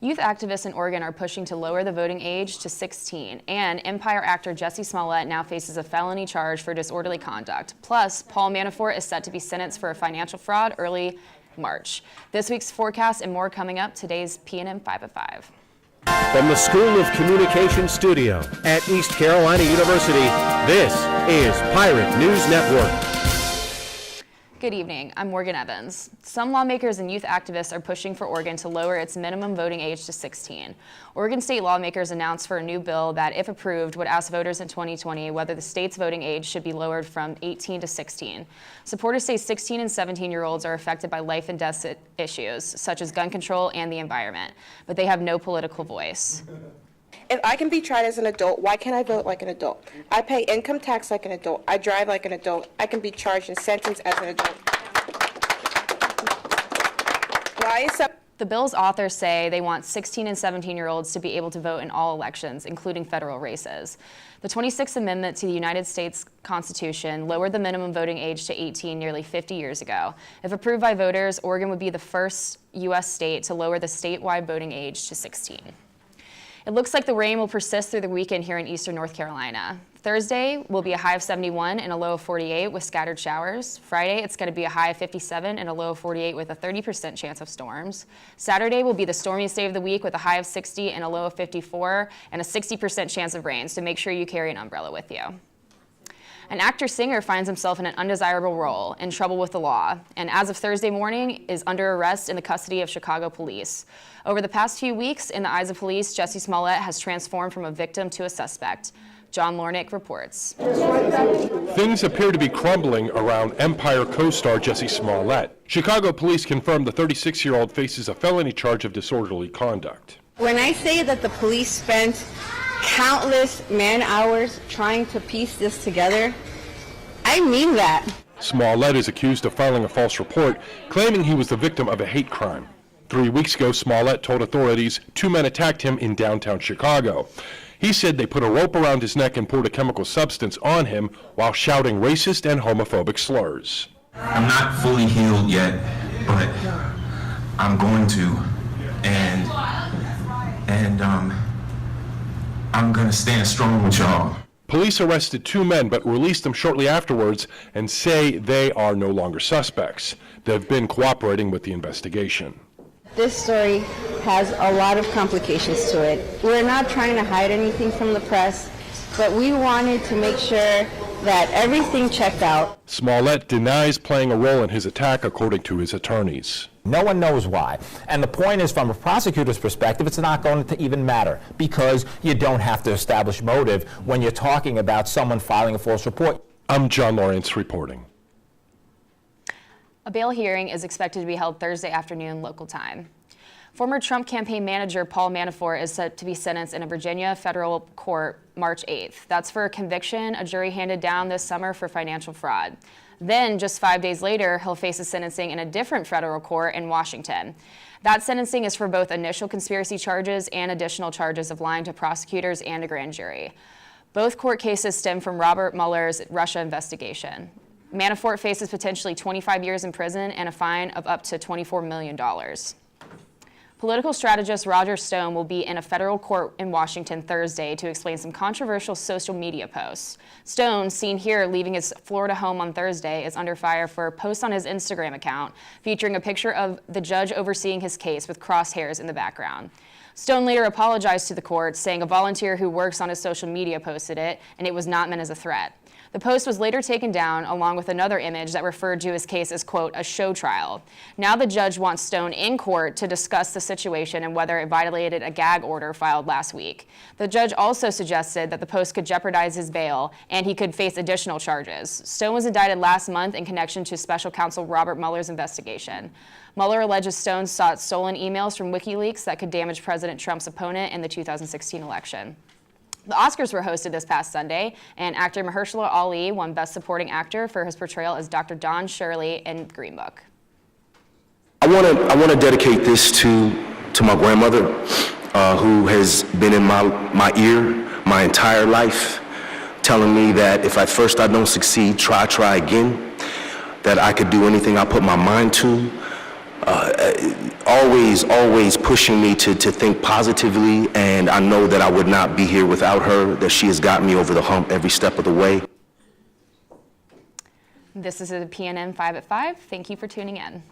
Youth activists in Oregon are pushing to lower the voting age to 16, and Empire actor Jussie Smollett now faces a felony charge for disorderly conduct. Plus, Paul Manafort is set to be sentenced for a financial fraud early March. This week's forecast and more coming up. Today's PNN 5 at 5. From the School of Communication Studio at East Carolina University, this is Pirate News Network. Good evening, I'm Morgan Evans. Some lawmakers and youth activists are pushing for Oregon to lower its minimum voting age to 16. Oregon state lawmakers announced for a new bill that, if approved, would ask voters in 2020 whether the state's voting age should be lowered from 18 to 16. Supporters say 16 and 17-year-olds are affected by life and death issues, such as gun control and the environment, but they have no political voice. If I can be tried as an adult, why can't I vote like an adult? I pay income tax like an adult. I drive like an adult. I can be charged and sentenced as an adult. Why is that? The bill's authors say they want 16 and 17-year-olds to be able to vote in all elections, including federal races. The 26th Amendment to the United States Constitution lowered the minimum voting age to 18 nearly 50 years ago. If approved by voters, Oregon would be the first U.S. state to lower the statewide voting age to 16. It looks like the rain will persist through the weekend here in eastern North Carolina. Thursday will be a high of 71 and a low of 48 with scattered showers. Friday, it's going to be a high of 57 and a low of 48 with a 30% chance of storms. Saturday will be the stormiest day of the week with a high of 60 and a low of 54 and a 60% chance of rain, so make sure you carry an umbrella with you. An actor-singer finds himself in an undesirable role, in trouble with the law, and as of Thursday morning is under arrest in the custody of Chicago police. Over the past few weeks, in the eyes of police, Jussie Smollett has transformed from a victim to a suspect. John Lornick reports. Things appear to be crumbling around Empire co-star Jussie Smollett. Chicago police confirmed the 36-year-old faces a felony charge of disorderly conduct. When I say that the police spent countless man-hours trying to piece this together, I mean that. Smollett is accused of filing a false report, claiming he was the victim of a hate crime. 3 weeks ago, Smollett told authorities 2 men attacked him in downtown Chicago. He said they put a rope around his neck and poured a chemical substance on him while shouting racist and homophobic slurs. I'm not fully healed yet, but I'm going to, and I'm going to stand strong with y'all. Police arrested 2 men but released them shortly afterwards and say they are no longer suspects. They've been cooperating with the investigation. This story has a lot of complications to it. We're not trying to hide anything from the press, but we wanted to make sure that everything checked out. Smollett denies playing a role in his attack, according to his attorneys. No one knows why. And the point is, from a prosecutor's perspective, it's not going to even matter because you don't have to establish motive when you're talking about someone filing a false report. I'm John Lawrence reporting. A bail hearing is expected to be held Thursday afternoon local time. Former Trump campaign manager Paul Manafort is set to be sentenced in a Virginia federal court March 8th. That's for a conviction a jury handed down this summer for financial fraud. Then, just 5 days later, he'll face a sentencing in a different federal court in Washington. That sentencing is for both initial conspiracy charges and additional charges of lying to prosecutors and a grand jury. Both court cases stem from Robert Mueller's Russia investigation. Manafort faces potentially 25 years in prison and a fine of up to $24 million. Political strategist Roger Stone will be in a federal court in Washington Thursday to explain some controversial social media posts. Stone, seen here leaving his Florida home on Thursday, is under fire for a post on his Instagram account featuring a picture of the judge overseeing his case with crosshairs in the background. Stone later apologized to the court, saying a volunteer who works on his social media posted it, and it was not meant as a threat. The post was later taken down, along with another image that referred to his case as, quote, a show trial. Now the judge wants Stone in court to discuss the situation and whether it violated a gag order filed last week. The judge also suggested that the post could jeopardize his bail and he could face additional charges. Stone was indicted last month in connection to special counsel Robert Mueller's investigation. Mueller alleges Stone sought stolen emails from WikiLeaks that could damage President Trump's opponent in the 2016 election. The Oscars were hosted this past Sunday, and actor Mahershala Ali won Best Supporting Actor for his portrayal as Dr. Don Shirley in Green Book. I want to dedicate this to my grandmother, who has been in my ear my entire life, telling me that if at first I don't succeed, try again, that I could do anything I put my mind to. always pushing me to think positively, and I know that I would not be here without her, that she has got me over the hump every step of the way. This is a PNN 5 at 5. Thank you for tuning in.